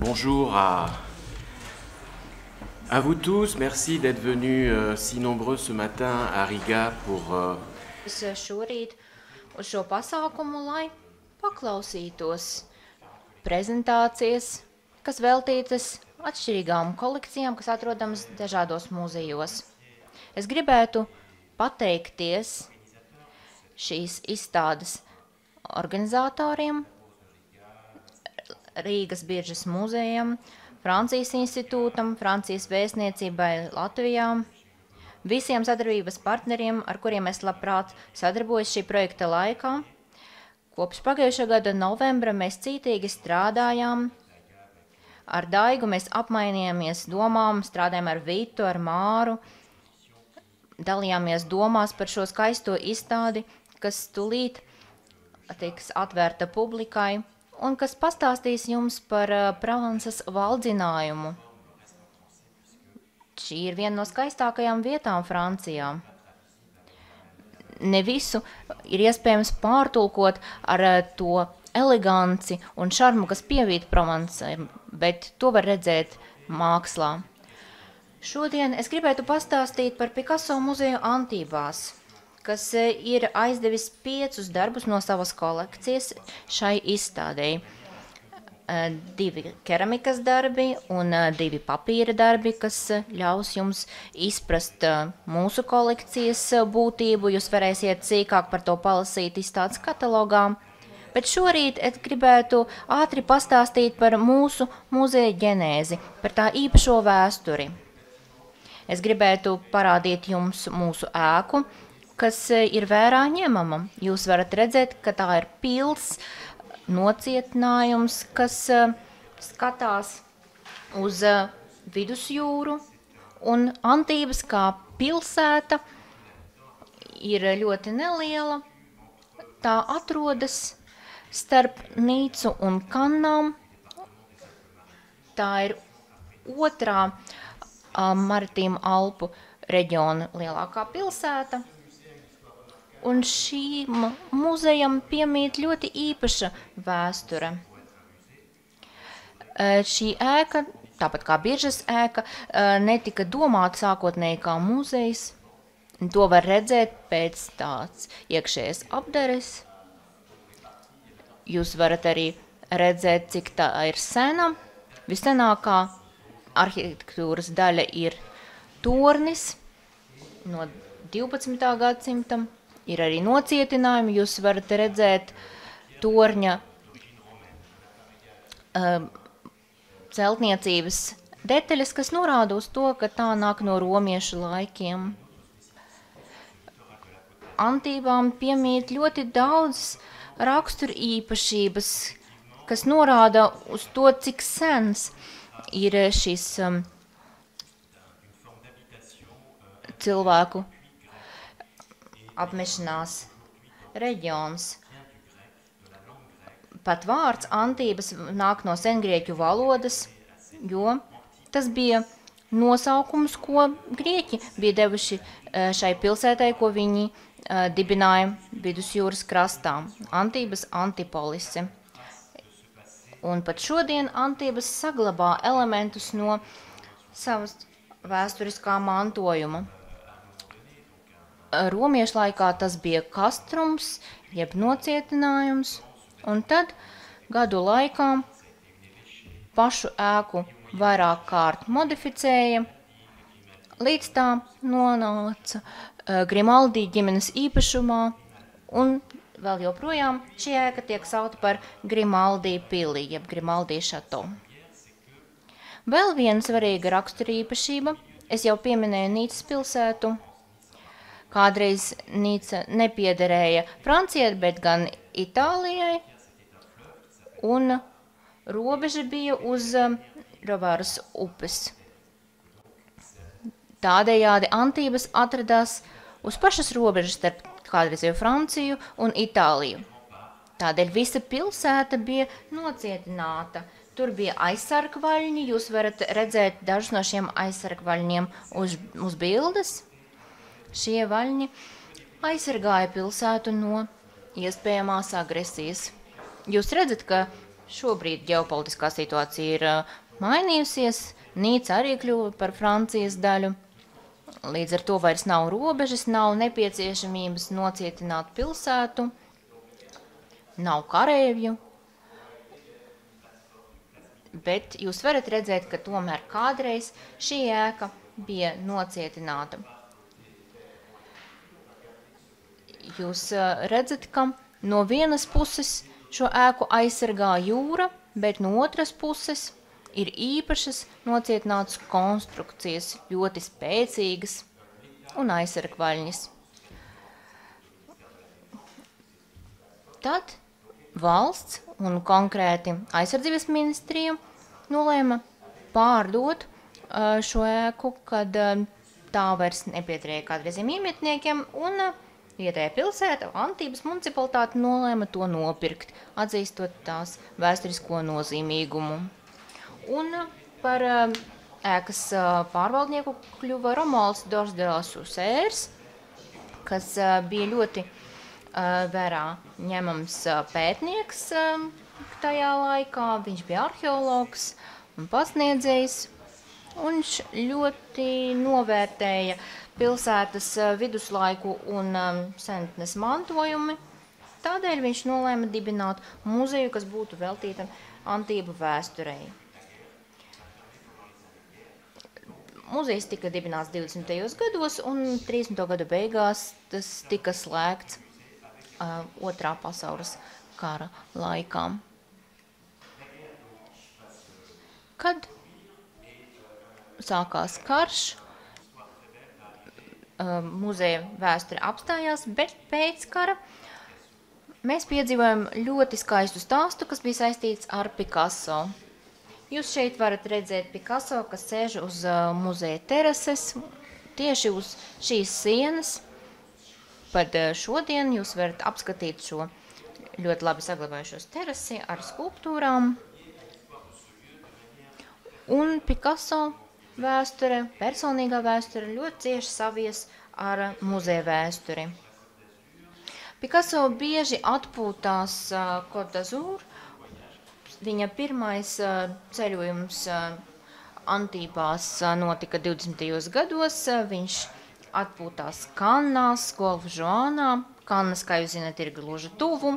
Bonjour à vous tous. Merci d'être venus si nombreux ce matin à Riga pour Šorīt uz šo pasākumu, lai paklausītos prezentācijas, kas veltītas atšķirīgām kolekcijām, kas atrodamas dažādos muzejos. Es gribētu pateikties šīs izstādes organizatoriem, Rīgas Biržas muzejam, Francijas institūtam, Francijas vēstniecībai Latvijā, visiem sadarbības partneriem, ar kuriem es labprāt sadarbojos šī projekta laikā. Kopš pagājušā gada novembra mēs cītīgi strādājām. Ar Daigu mēs apmainījāmies domām, strādājām ar Vitu, ar Māru, dalījāmies domās par šo skaisto izstādi, kas tūlīt tiks atvērta publikai un kas pastāstīs jums par Provences valdzinājumu. Šī ir viena no skaistākajām vietām Francijā. Ne visu ir iespējams pārtulkot ar to eleganci un šarmu, kas pievīt Provencei, bet to var redzēt mākslā. Šodien es gribētu pastāstīt par Picasso muzeju Antībās, kas ir aizdevis 5 darbus no savas kolekcijas šai izstādei. 2 keramikas darbi un 2 papīra darbi, kas ļaus jums izprast mūsu kolekcijas būtību. Jūs varēsiet sīkāk par to palasīt izstādes katalogā. Bet šorīt es gribētu ātri pastāstīt par mūsu muzeja ģenēzi, par tā īpašo vēsturi. Es gribētu parādīt jums mūsu ēku, kas ir vērā ņemama. Jūs varat redzēt, ka tā ir pils, nocietinājums, kas skatās uz vidusjūru, un Antības kā pilsēta ir ļoti neliela. Tā atrodas starp Nīcu un Kannām. Tā ir otrā Maritīmu Alpu reģiona lielākā pilsēta. Un šīm muzejam piemīt ļoti īpaša vēsture. Šī ēka, tāpat kā Biržas ēka, netika domāta sākotnēji kā muzejs. To var redzēt pēc tāds iekšējas apdares. Jūs varat arī redzēt, cik tā ir sena. Vissenākā arhitektūras daļa ir tornis no 12. gadsimta. Ir arī nocietinājumi, jūs varat redzēt torņa celtniecības detaļas, kas norāda uz to, ka tā nāk no romiešu laikiem. Antībām piemīt ļoti daudz rakstura īpašības, kas norāda uz to, cik sens ir šis cilvēku apmešanās reģions. Pat vārds Antības nāk no sengrieķu valodas, jo tas bija nosaukums, ko grieķi bija devuši šai pilsētai, ko viņi dibināja vidusjūras krastā. Antības Antipolise. Un pat šodien Antības saglabā elementus no savas vēsturiskā mantojuma. Romiešu laikā tas bija kastrums, jeb nocietinājums, un tad gadu laikā pašu ēku vairāk kārt modificēja, līdz tā nonāca Grimaldi ģimenes īpašumā, un vēl joprojām šī ēka tiek saukta par Grimaldi pili, jeb Grimaldi šato. Vēl viena svarīga raksturīpašība, es jau pieminēju Nīcas pilsētu. Kādreiz Nīca nepiederēja Francijai, bet gan Itālijai, un robeža bija uz Rovaras upes. Tādējādi Antības atradās uz pašas robežas starp kādreizējo Franciju un Itāliju. Tādēļ visa pilsēta bija nocietināta. Tur bija aizsargvaļņi, jūs varat redzēt dažus no šiem aizsargvaļņiem uz bildes. Šie vaļņi aizsargāja pilsētu no iespējamās agresijas. Jūs redzat, ka šobrīd ģeopolitiskā situācija ir mainījusies. Nīca arī kļuva par Francijas daļu. Līdz ar to vairs nav robežas, nav nepieciešamības nocietināt pilsētu, nav kareivju. Bet jūs varat redzēt, ka tomēr kādreiz šī ēka bija nocietināta. Jūs redzat, ka no vienas puses šo ēku aizsargā jūra, bet no otras puses ir īpašas nocietinātas konstrukcijas, ļoti spēcīgas un aizsargvaļņas. Tad valsts un konkrēti aizsardzības ministrija nolēma pārdot šo ēku, kad tā vairs nepiederēja kādreiziem iemītniekiem, un vietējā pilsēta, Antības municipalitāte nolēma to nopirkt, atzīstot tās vēsturisko nozīmīgumu. Un par ēkas pārvaldnieku kļuva Romualds Dors de la Susērs, kas bija ļoti vērā ņemams pētnieks tajā laikā. Viņš bija arheologs un pasniedzējs, un viņš ļoti novērtēja pilsētas viduslaiku un senatnes mantojumi. Tādēļ viņš nolēma dibināt muzeju, kas būtu veltīta Antību vēsturei. Muzejs tika dibināts 20. gados, un 30. gadu beigās tas tika slēgts Otrā pasaules kara laikā. Kad sākās karš, muzeja vēsture apstājās, bet pēc kara mēs piedzīvojam ļoti skaistu stāstu, kas bija saistīts ar Picasso. Jūs šeit varat redzēt Picasso, kas sēž uz muzeja terases, tieši uz šīs sienas. Pat šodien jūs varat apskatīt šo ļoti labi saglabājušos terasi ar skulptūrām. Un Picasso vēsture, personīgā vēsture, ļoti cieši savies ar muzeja vēsturi. Picasso bieži atpūtās Côte d'Azur. Viņa pirmais ceļojums Antībās notika 20. gados. Viņš atpūtās Kannās, Golf-Žuanā. Kannas, kā jūs zināt, ir gluži tuvu.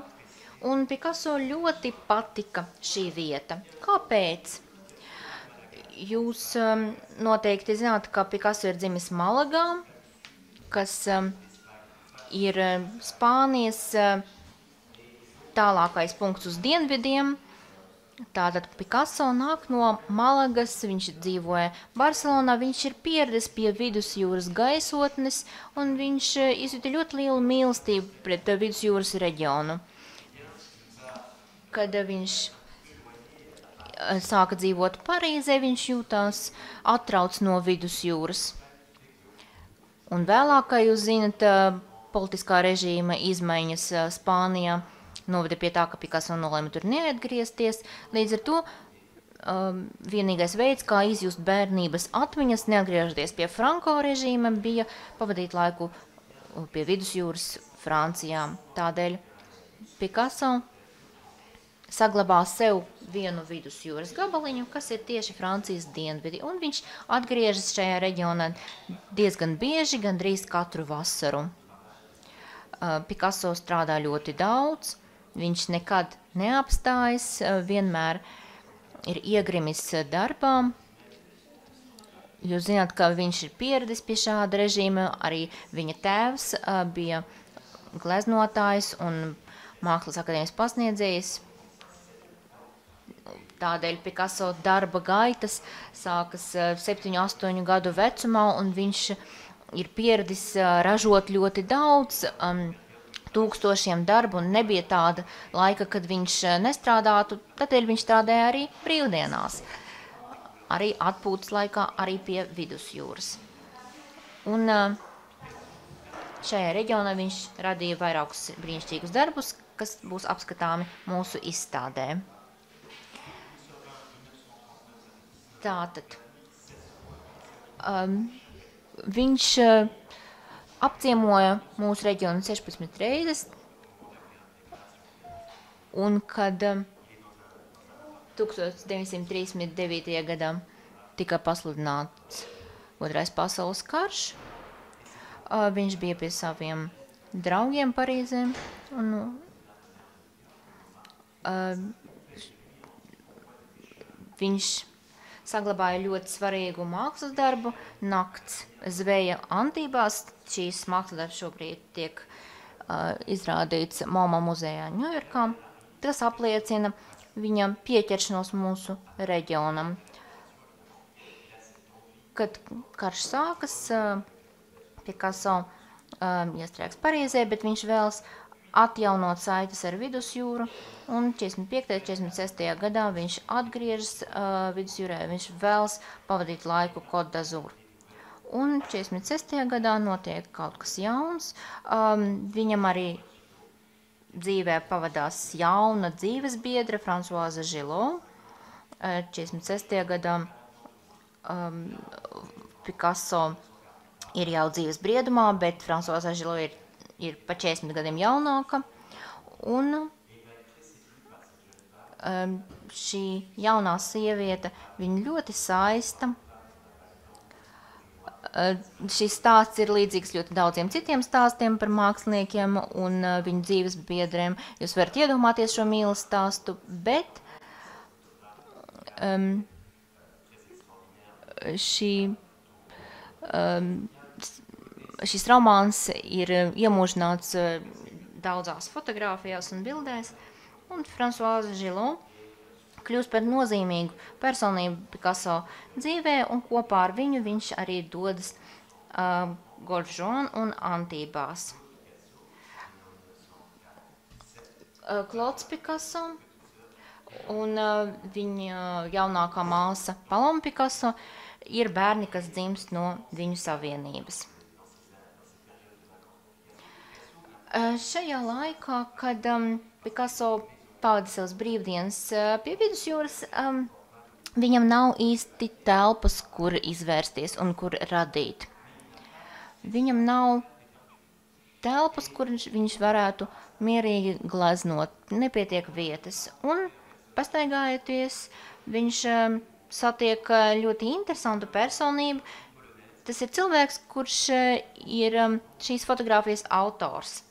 Un Picasso ļoti patika šī vieta. Kāpēc? Jūs noteikti zināt, ka Picasso ir dzimis Malagā, kas ir Spānijas tālākais punkts uz dienvidiem. Tātad Picasso nāk no Malagas, viņš dzīvoja Barcelonā, viņš ir pieradis pie vidusjūras gaisotnes, un viņš izjuta ļoti lielu mīlestību pret vidusjūras reģionu. Kad viņš sāka dzīvot Parīzē, viņš jūtās atrauc no vidusjūras. Un vēlāk, kā jūs zinat, politiskā režīma izmaiņas Spānijā noveda pie tā, ka Picasso nolēma tur neatgriezties. Līdz ar to vienīgais veids, kā izjust bērnības atmiņas, neatgriežoties pie Franko režīma, bija pavadīt laiku pie vidusjūras Francijā. Tādēļ Picasso saglabā sev vienu vidusjūras gabaliņu, kas ir tieši Francijas dienvidi, un viņš atgriežas šajā reģionā diezgan bieži, gandrīz katru vasaru. Picasso strādā ļoti daudz. Viņš nekad neapstājas, vienmēr ir iegrimis darbā. Jūs zināt, ka viņš ir pieradis pie šāda režīma, arī viņa tēvs bija gleznotājs un mākslas akadēmijas pasniedzējs. Tādēļ Picasso darba gaitas sākas 7-8 gadu vecumā, un viņš ir pieradis ražot ļoti daudz tūkstošiem darbu, un nebija tāda laika, kad viņš nestrādātu, tādēļ viņš strādāja arī brīvdienās, arī atpūtas laikā, arī pie vidusjūras. Un šajā reģionā viņš radīja vairākus brīnišķīgus darbus, kas būs apskatāmi mūsu izstādē. Tātad, viņš apciemoja mūsu reģionu 16 reizes, un kad 1939. gadā tika pasludināts Otrais pasaules karš. Viņš bija pie saviem draugiem Parīzē. Un, viņš saglabāja ļoti svarīgu mākslas darbu Nakts zveja Antībās. Šīs mākslas darbs šobrīd tiek izrādīts MoMA muzejā Ņujorkā. Tas apliecina viņa pieķeršanos mūsu reģionam. Kad karš sākas, Picasso iestrēgs Parīzē, bet viņš vēlas atjaunot saites ar vidusjūru, un 45. 46. gadā viņš atgriežas vidusjūrē, viņš vēlas pavadīt laiku Côte d'Azur. Un 46. gadā notiek kaut kas jauns, viņam arī dzīvē pavadās jauna dzīves biedra Françoise Gillot. 46. gadā Picasso ir jau dzīves briedumā, bet Françoise Gillot ir pa 40 gadiem jaunāka. Un šī jaunā sieviete viņu ļoti saista. Šis stāsts ir līdzīgs ļoti daudziem citiem stāstiem par māksliniekiem un viņu dzīves biedriem. Jūs varat iedomāties šo mīlas stāstu, bet šis romāns ir iemūžināts daudzās fotogrāfijās un bildēs, un Françoise Gillot kļūst par nozīmīgu personību Picasso dzīvē, un kopā ar viņu viņš arī dodas Gorjon un Antībās. Claude Picasso un viņa jaunākā māsa Paloma Picasso ir bērni, kas dzimst no viņu savienības. Šajā laikā, kad Picasso pavada savas brīvdienas pie vidusjūras, viņam nav īsti telpas, kur izvērsties un kur radīt. Viņam nav telpas, kur viņš varētu mierīgi gleznot, nepietiek vietas. Un pastaigājoties, viņš satiek ļoti interesantu personību. Tas ir cilvēks, kurš ir šīs fotogrāfijas autors.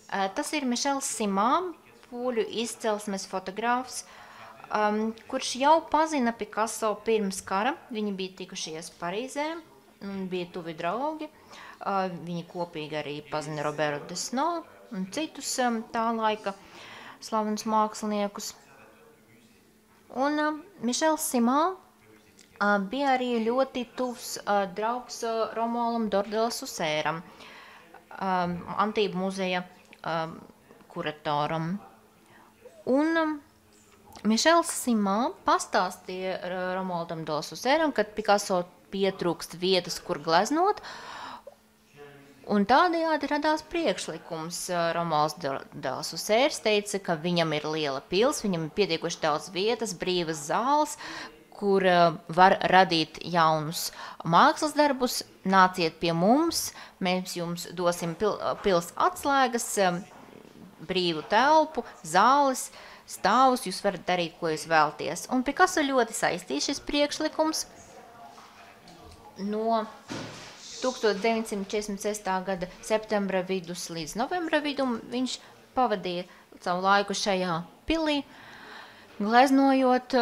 Tas ir Mišels Simā, poļu izcelsmes fotogrāfs, kurš jau pazina Picasso pirms kara. Viņi bija tikušies Parīzē un bija tuvi draugi. Viņi kopīgi arī pazina Robertu Desno un citus tā laika slavenus māksliniekus. Un Mišels Simā bija arī ļoti tuvs draugs Romualdam Dordelasuzēram, Antību muzeja kuratoram. Un Mišels Simā pastāstīja Romualdam Dordelasuzēram, kad Picasso pietrūkst vietas, kur gleznot, un tādējādi radās priekšlikums. Romualds Dordelasuzērs teica, ka viņam ir liela pils, viņam ir pietiekuši daudz vietas, brīvas zāles, kur var radīt jaunus mākslas darbus. Nāciet pie mums, mēs jums dosim pils atslēgas, brīvu telpu, zāles, stāvus, jūs varat darīt, ko jūs vēlties. Un Picasso ļoti saistīja šis priekšlikums. No 1946. gada septembra vidus līdz novembra vidum viņš pavadīja savu laiku šajā pilī, gleznojot,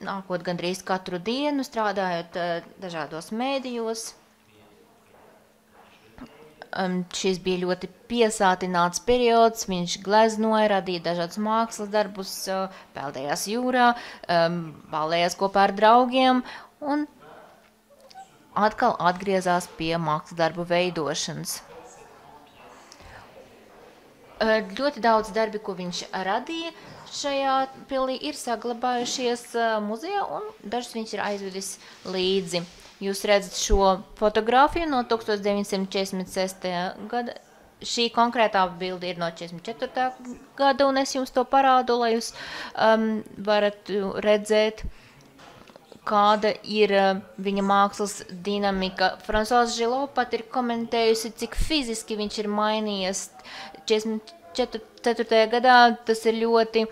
nākot gandrīz katru dienu, strādājot dažādos mēdījos. Šis bija ļoti piesātināts periods, viņš gleznoja, radīja dažādus mākslas darbus, peldējās jūrā, ballējās kopā ar draugiem un atkal atgriezās pie mākslas darbu veidošanas. Ļoti daudz darbi, ko viņš radīja šajā pilī, ir saglabājušies muzejā, un dažus viņš ir aizvedis līdzi. Jūs redzat šo fotogrāfiju no 1946. gada. Šī konkrētā bilde ir no 44. gada, un es jums to parādu, lai jūs varat redzēt, kāda ir viņa mākslas dinamika. Françoise Gillot pat ir komentējusi, cik fiziski viņš ir mainījies. 44. gadā tas ir ļoti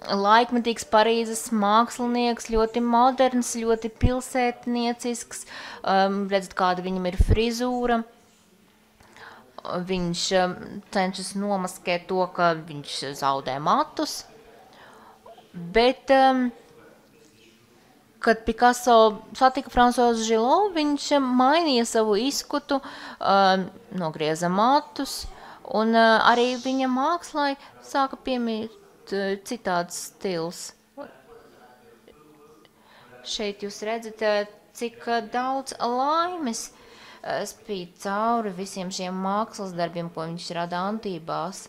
laikmetīgs Parīzes mākslinieks, ļoti moderns, ļoti pilsētniecisks. Redzat, kāda viņam ir frizūra. Viņš cenšas nomaskēt to, ka viņš zaudē matus. Bet, kad Picasso satika Francoisu Gillot, viņš mainīja savu izskatu, nogrieza matus, un arī viņa mākslai sāka piemīt citāds stils. Šeit jūs redzat, cik daudz laimes spīd cauri visiem šiem mākslas darbiem, ko viņš rada Antībās.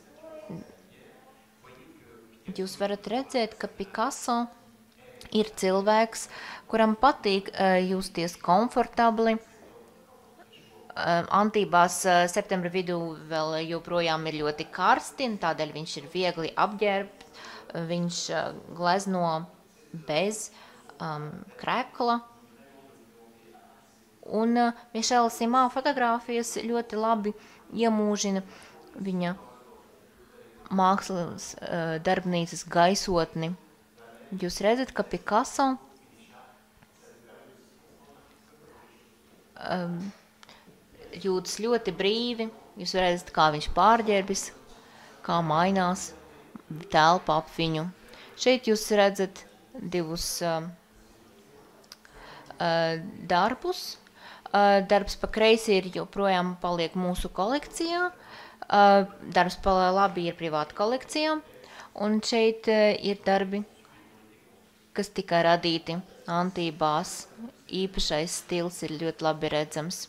Jūs varat redzēt, ka Picasso ir cilvēks, kuram patīk justies komfortabli. Antībās septembra vidū vēl joprojām ir ļoti karsti, un tādēļ viņš ir viegli apģērbts. Viņš glezno bez krekla. Un Mišela Simā fotogrāfijas ļoti labi iemūžina viņa mākslas darbnīcas gaisotni. Jūs redzat, ka Picasso jūtas ļoti brīvi. Jūs redzat, kā viņš pārģērbis, kā mainās telpa ap viņu. Šeit jūs redzat divus darbus. Darbs pa kreisi ir joprojām paliek mūsu kolekcijā. Darbs pa labi ir privāta kolekcijā. Un šeit ir darbi, kas tika radīti Antībās. Īpašais stils ir ļoti labi redzams.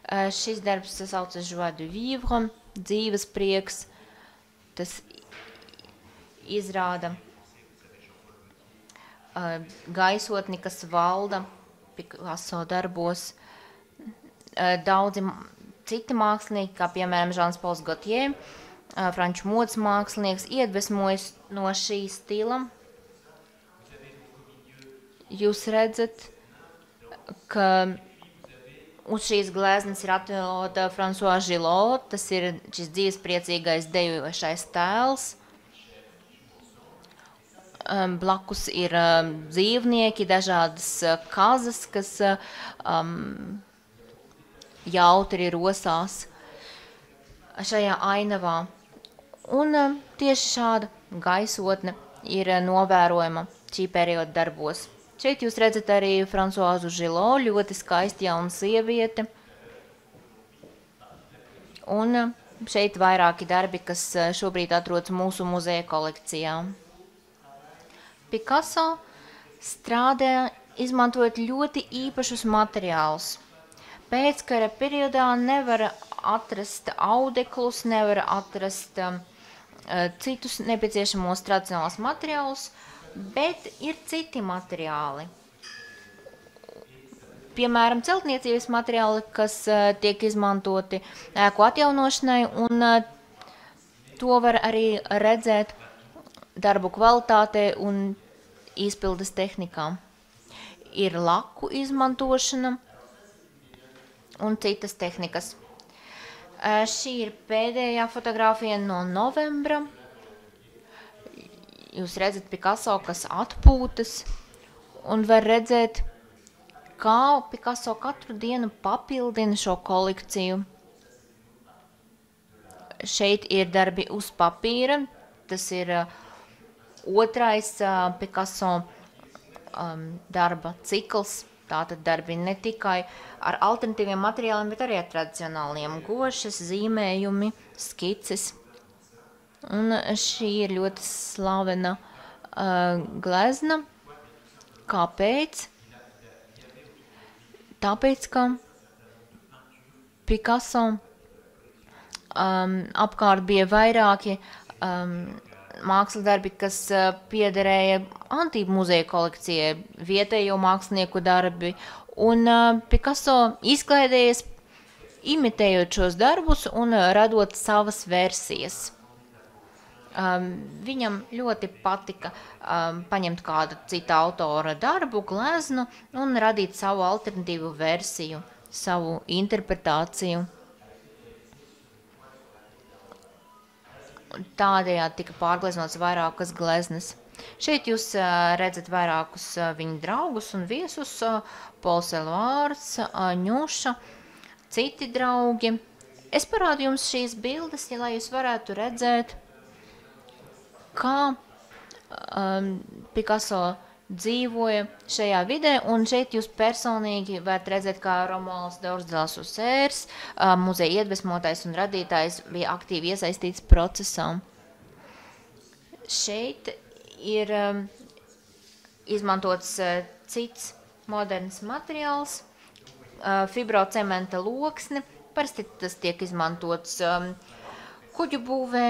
Šis darbs saucas Joie de vivre, dzīves prieks. Tas izrāda gaisotni, kas valda Picasso darbos. Daudzi citi mākslinieki, kā piemēram Jean-Paul Gaultier, franču modes mākslinieks, iedvesmojas no šī stila. Jūs redzat, ka uz šīs gleznas ir attēlota François Gillot, tas ir šis dzīvespriecīgais dejošais tēls. Blakus ir dzīvnieki, dažādas kazas, kas jautri rosās šajā ainavā. Un tieši šāda gaisotne ir novērojama šī perioda darbos. Šeit jūs redzat arī Françoisu Gillot, ļoti skaisti jauna sieviete. Un šeit vairāki darbi, kas šobrīd atrodas mūsu muzeja kolekcijā. Picasso strādāja izmantojot ļoti īpašus materiālus. Pēckara periodā nevar atrast audeklus, nevar atrast citus nepieciešamos tradicionālus materiālus, bet ir citi materiāli. Piemēram, celtniecības materiāli, kas tiek izmantoti ēku atjaunošanai, un to var arī redzēt darbu kvalitātē un izpildes tehnikā. Ir laku izmantošana un citas tehnikas. Šī ir pēdējā fotogrāfija no novembra. Jūs redzat Picasso, kas atpūtas, un var redzēt, kā Picasso katru dienu papildina šo kolekciju. Šeit ir darbi uz papīra, tas ir otrais Picasso darba cikls. Tātad darbi ne tikai ar alternatīviem materiāliem, bet arī ar tradicionāliem gošas, zīmējumi, skices. Un šī ir ļoti slavena glezna. Kāpēc? Tāpēc, ka Picasso apkārt bija vairāki mākslas darbi, kas piederēja Antību muzeja kolekcijai, vietējo mākslinieku darbi. Un Picasso izklaidējies, imitējot šos darbus un radot savas versijas. Viņam ļoti patika paņemt kādu citu autora darbu, gleznu un radīt savu alternatīvu versiju, savu interpretāciju. tādējādi tika pārgleznots vairākas gleznes. Šeit jūs redzat vairākus viņa draugus un viesus, Pols Eluārs, Ņuša, citi draugi. Es parādu jums šīs bildes, lai jūs varētu redzēt, kā Picasso dzīvoja šajā vidē, un šeit jūs personīgi varat redzēt, kā Romualds Dordelas Usērs, muzeja iedvesmotais un radītājs, bija aktīvi iesaistīts procesā. Šeit ir izmantots cits moderns materiāls, fibrocementa loksne, parasti tas tiek izmantots kuģu būvē,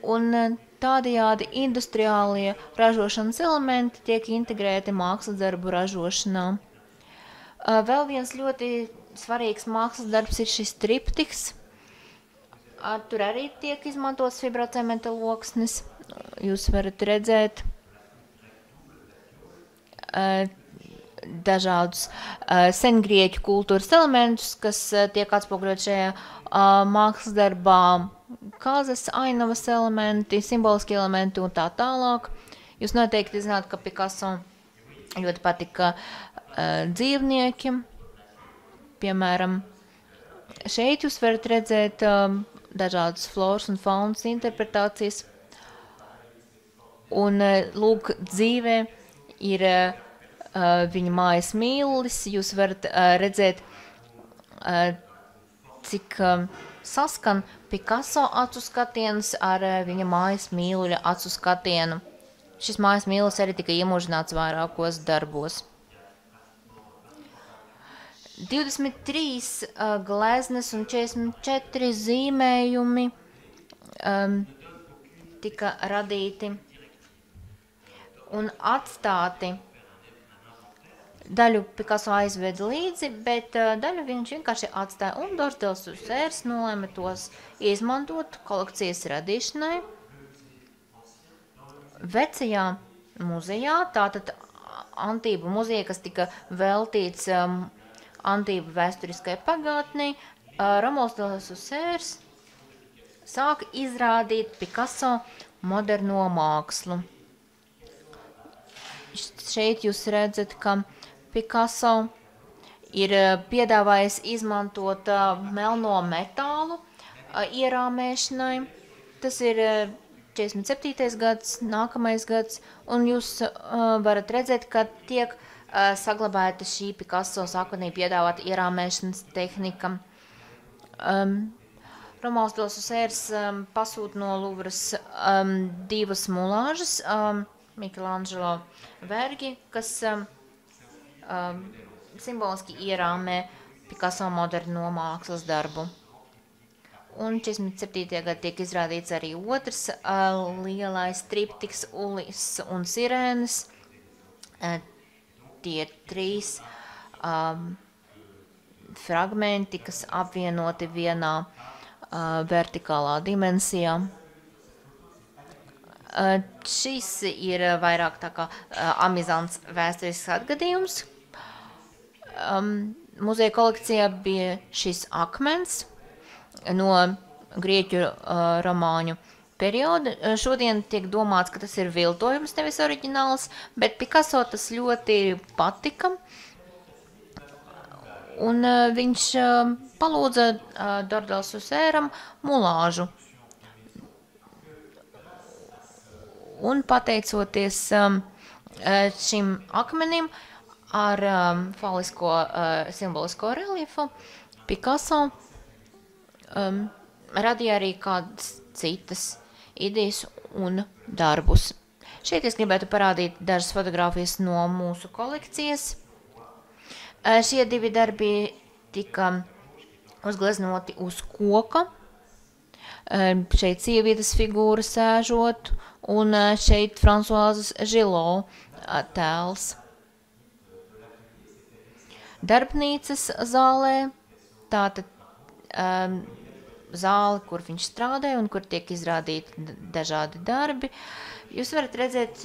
un tādējādi industriālie ražošanas elementi tiek integrēti mākslas darbu ražošanā. Vēl viens ļoti svarīgs mākslas darbs ir šis triptiks. Tur arī tiek izmantots fibrocementa loksnes. Jūs varat redzēt dažādus sengrieķu kultūras elementus, kas tiek atspoguļot šajā mākslas darbā, kāzas, ainavas elementi, simboliski elementi un tā tālāk. Jūs noteikti zināt, ka Picasso ļoti patika dzīvnieki. Piemēram, šeit jūs varat redzēt dažādas floras un faunas interpretācijas. Un lūk, dzīvē ir viņa mājas mīlulis. Jūs varat redzēt, cik saskan Picasso acu skatiens ar viņa mājas mīluļa acu skatienu. Šis mājas mīlulis arī tika iemūžināts vairākos darbos. 23 gleznes un 44 zīmējumi tika radīti un atstāti. Daļu Picasso aizveda līdzi, bet daļu viņš vienkārši atstāja, un Dordelas Usērs nolēma tos izmantot kolekcijas radīšanai. Vecajā muzejā, tātad Antību muzeja, kas tika veltīts Antību vēsturiskai pagātnei, Romualds Dordelas Usērs sāka izrādīt Picasso moderno mākslu. Šeit jūs redzat, ka Picasso ir piedāvājis izmantot melno metālu ierāmēšanai. Tas ir 47. gads, nākamais gads, un jūs varat redzēt, ka tiek saglabāta šī Picasso sākotnēji piedāvāta ierāmēšanas tehnika. Romualds Dordelas Usērs pasūta no Luvras divas mulāžas, Michelangelo vergi, kas simboliski ierāmē Picasso moderno mākslas darbu. Un 47. gadā tiek izrādīts arī otrs lielais triptiks Ulis un Sirēnas. Tie ir 3 fragmenti, kas apvienoti vienā vertikālā dimensijā. Šis ir vairāk tā kā amizants vēsturisks atgadījums. Muzeja kolekcijā bija šis akmens no grieķu romāņu perioda. Šodien tiek domāts, ka tas ir viltojums, nevis oriģināls, bet Picasso tas ļoti patika. Un viņš palūdza Dordelas Usēram mulāžu. Un pateicoties šim akmenim ar falisko simbolisko reliefu, Picasso radīja arī kādas citas idejas un darbus. Šeit es gribētu parādīt dažas fotogrāfijas no mūsu kolekcijas. Šie 2 darbi tika uzgleznoti uz koka. Šeit sievietes figūra sēžot, un šeit Fransuāzes Žilo tēls. Darbnīcas zālē, tātad zāle, kur viņš strādāja un kur tiek izrādīti dažādi darbi. Jūs varat redzēt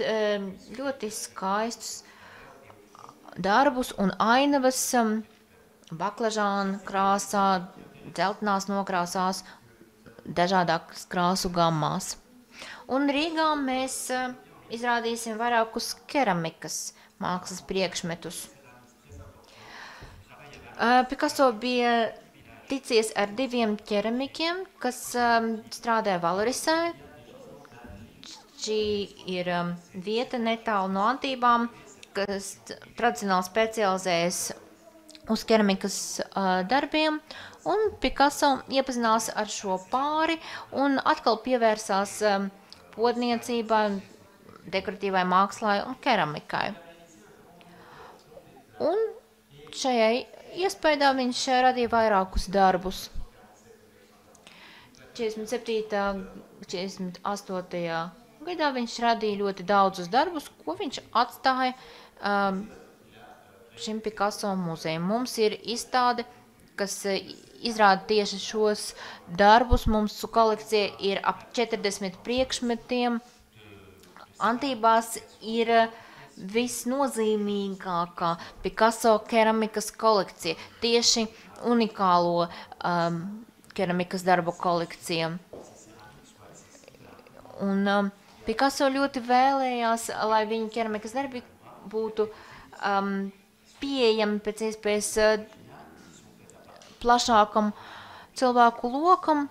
ļoti skaistus darbus un ainavas baklažāna krāsā, dzeltenās nokrāsās, dažādākas krāsu gammās. Un Rīgā mēs izrādīsim vairākus keramikas mākslas priekšmetus. Picasso bija ticies ar 2 keramikiem, kas strādāja Valorisē. Šī ir vieta netālu no Antībām, kas tradicionāli specializējas uz keramikas darbiem, un Picasso iepazinās ar šo pāri un atkal pievērsās podniecībai, dekoratīvai mākslai un keramikai. Un šajai iespējā viņš radīja vairākus darbus. 47. 48. gadā viņš radīja ļoti daudzus darbus, ko viņš atstāja šim Picasso muzejam. Mums ir izstāde, kas izrāda tieši šos darbus. Mums kolekcija ir ap 40 priekšmetiem. Antībās ir visnozīmīgākā Picasso keramikas kolekcija, tieši unikālo keramikas darbu kolekcija. Un Picasso ļoti vēlējās, lai viņa keramikas darbi būtu pieejami pēc iespējas plašākam cilvēku lokam.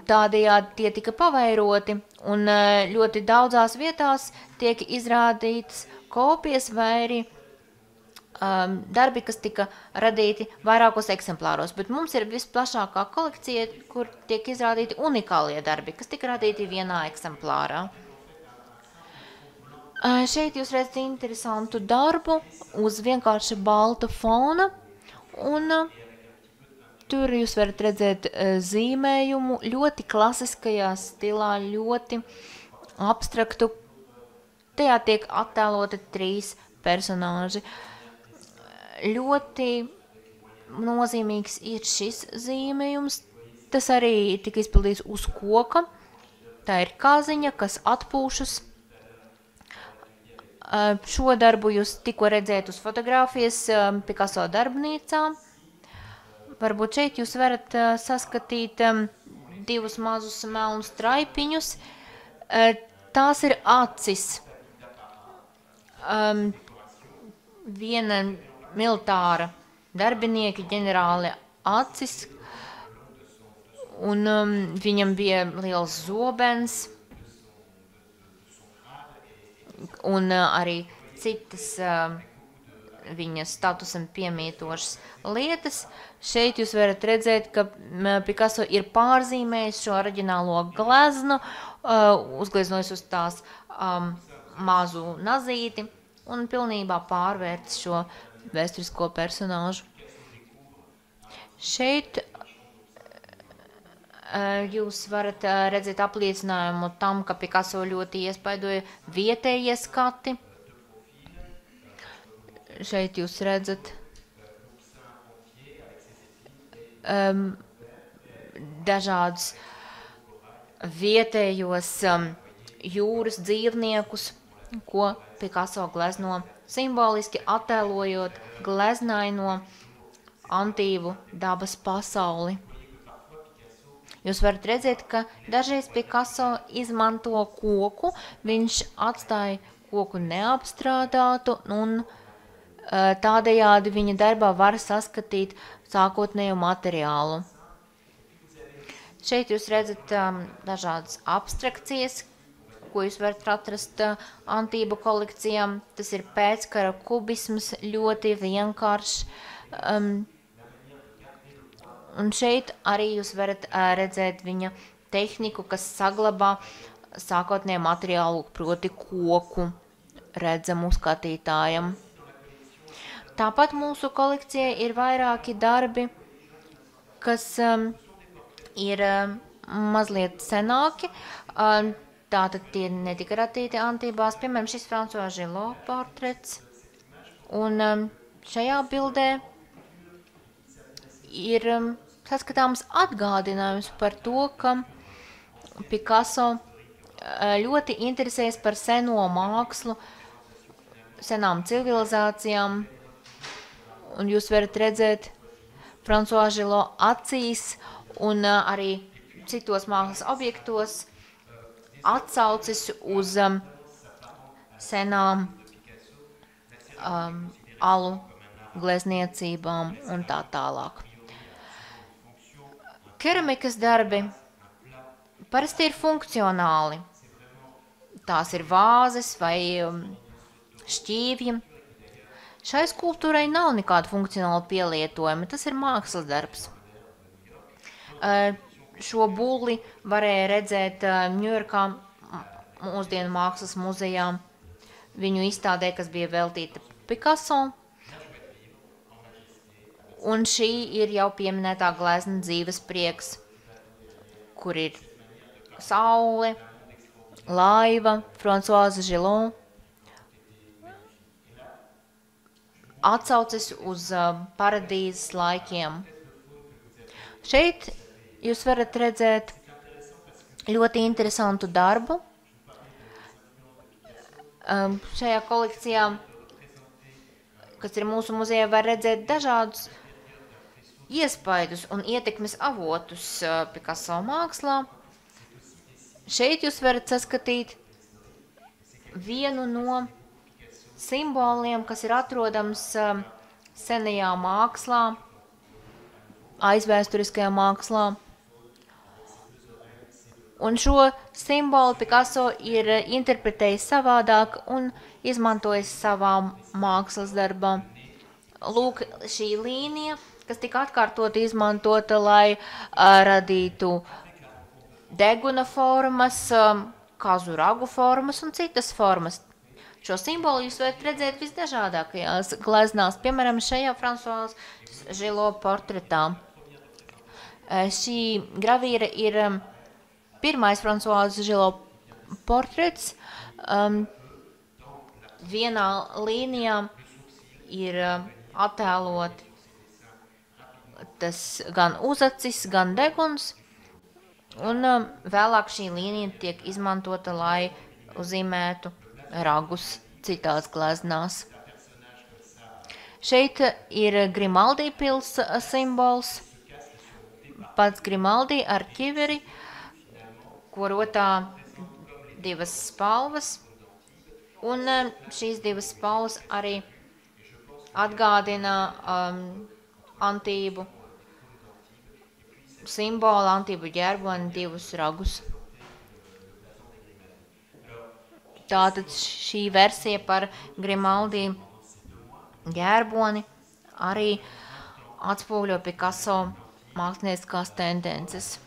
Tādējādi tie tika pavairoti, un ļoti daudzās vietās tiek izrādītas kopijas vai arī darbi, kas tika radīti vairākos eksemplāros. Bet mums ir visplašākā kolekcija, kur tiek izrādīti unikālie darbi, kas tika radīti vienā eksemplārā. Šeit jūs redzat interesantu darbu uz vienkārši balta fona, un tur jūs varat redzēt zīmējumu ļoti klasiskajā stilā, ļoti abstraktu. Tajā tiek attēloti 3 personāži. Ļoti nozīmīgs ir šis zīmējums. Tas arī tika izpildīts uz koka. Tā ir kāziņa, kas atpūšas. Šo darbu jūs tikko redzējat uz fotogrāfijas Picasso darbnīcā. Varbūt šeit jūs varat saskatīt 2 mazus melnus traipiņus. Tās ir acis. Viena militāra darbinieka ģenerāli acis, un viņam bija liels zobens, un arī citas viņa statusam piemītošas lietas. Šeit jūs varat redzēt, ka Picasso ir pārzīmējis šo oriģinālo gleznu, uzgleznojis uz tās mazu nazīti un pilnībā pārvērtis šo vēsturisko personāžu. Šeit jūs varat redzēt apliecinājumu tam, ka Picasso ļoti iespaidoja vietējie skati. Šeit jūs redzat dažādus vietējos jūras dzīvniekus, ko Picasso glezno simboliski attēlojot gleznaino antīvu dabas pasauli. Jūs varat redzēt, ka dažreiz Picasso izmanto koku, viņš atstāja koku neapstrādātu, un tādējādi viņa darbā var saskatīt sākotnējo materiālu. Šeit jūs redzat dažādas abstrakcijas, ko jūs varat atrast antību kolekcijām. Tas ir pēckara kubisms, ļoti vienkāršs. Un šeit arī jūs varat redzēt viņa tehniku, kas saglabā sākotnējo materiālu, proti koku, redzamu skatītājam. Tāpat mūsu kolekcijai ir vairāki darbi, kas ir mazliet senāki. Tātad tie netika radīti Antībās. Piemēram, šis François Gillot portrets. Un šajā bildē ir saskatāms atgādinājums par to, ka Picasso ļoti interesējas par seno mākslu, senām civilizācijām. Un jūs varat redzēt François Gillot acīs un arī citos mākslas objektos atsaucis uz senām alu glezniecībām un tā tālāk. Keramikas darbi parasti ir funkcionāli. Tās ir vāzes vai šķīvji. Šai skulptūrai nav nekāda funkcionāla pielietojuma, tas ir mākslas darbs. Šo būli varēja redzēt Ņujorkā mūsdienu mākslas muzejā, viņu izstādē, kas bija veltīta Picasso. Un šī ir jau pieminētā glezna dzīves prieks, kur ir saule, laiva, Françoise Gillon, atsaucis uz paradīzes laikiem. Šeit jūs varat redzēt ļoti interesantu darbu. Šajā kolekcijā, kas ir mūsu muzejā, var redzēt dažādus iespaidus un ietekmes avotus Picasso mākslā. Šeit jūs varat saskatīt vienu no simboliem, kas ir atrodams senajā mākslā, aizvēsturiskajā mākslā. Un šo simbolu Picasso ir interpretējis savādāk un izmantojis savā mākslas darbā. Lūk, šī līnija, kas tika atkārtot izmantota, lai radītu deguna formas, kazu ragu formas un citas formas. Šo simbolu jūs varat redzēt visdažādākajās gleznās, piemēram, šajā Françoise Gillon portretā. Šī gravīra ir pirmais Françoise Gillon portrets. Vienā līnijā ir attēlot tas gan uzacis, gan deguns, un vēlāk šī līnija tiek izmantota, lai uzzīmētu ragus citās gleznās. Šeit ir Grimaldi pils simbols, pats Grimaldi ar ķiveri, ko rotā divas spalvas, un šīs divas spalvas arī atgādina antību simbolu, antību ģerboni, divus ragus. Tātad šī versija par Grimaldi ģerboni arī atspūļo Picasso mākslinieckās tendences.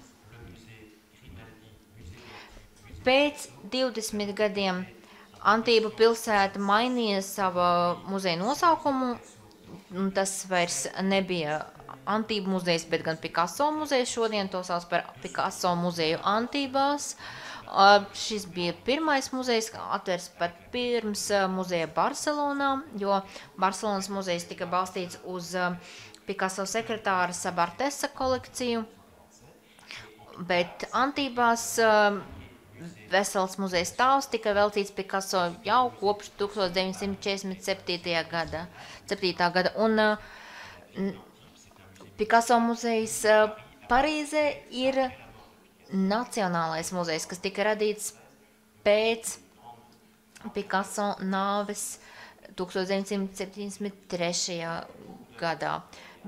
Pēc 20 gadiem Antību pilsēta mainīja savu muzeja nosaukumu, un tas vairs nebija Antību muzejs, bet gan Picasso muzejs. Šodien to sauc par Picasso muzeju Antībās. Šis bija pirmais muzejs, atvērts pat pirms muzeja Barcelonā, jo Barcelonas muzejs tika balstīts uz Picasso sekretāra Sabartesa kolekciju, bet Antībās vesels muzeja stāvs tika veltīts Picasso jau kopš 1947. gada. Un Picasso muzejs Parīzē ir nacionālais muzejs, kas tika radīts pēc Picasso nāves 1973. gadā.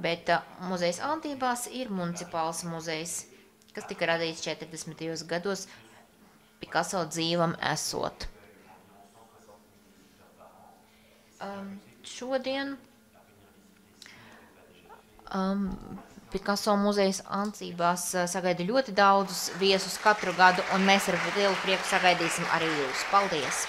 Bet muzejs Antībās ir municipāls muzejs, kas tika radīts 40. gados Picasso dzīvam esot. Šodien Picasso muzejs Antībās sagaida ļoti daudzus viesus katru gadu, un mēs ar lielu prieku sagaidīsim arī jūs. Paldies!